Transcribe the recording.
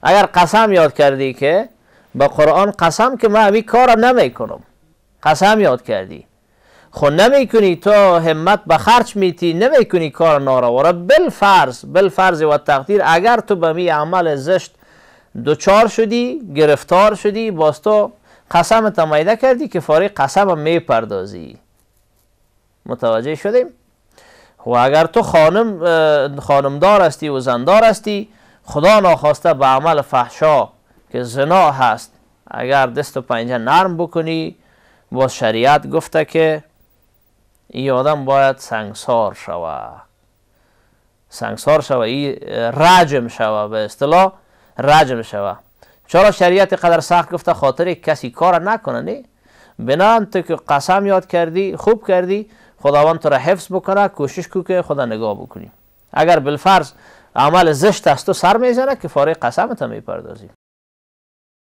اگر قسم یاد کردی که با قرآن قسم که من این کار نمیکنم، قسم یاد کردی خود نمیکنی، تو همت به خرج میتی، نمیکنی کار ناروا را، بالفرض و تقدیر اگر تو به می عمل زشت دوچار شدی، گرفتار شدی، باز تو قسم تمیده کردی که فارغ قسم میپردازی. متوجه شدیم؟ و اگر تو خانمدار هستی و زندار هستی، خدا ناخواسته به عمل فحشا که زنا هست اگر دست و پنجه نرم بکنی، باز شریعت گفته که این آدم باید سنگسار شوه، این رجم شوه، به اصطلاح رجم شوه. چرا شریعت قدر سخت گفته؟ خاطر کسی کار نکنه. نه، بنابراین تو که قسم یاد کردی، خوب کردی، خداوند تو را حفظ بکنه، کوشش کو که خدا نگاه بکنی. اگر بالفرض عمل زشت است تو سر میزنه که فارغ قسمت میپردازی.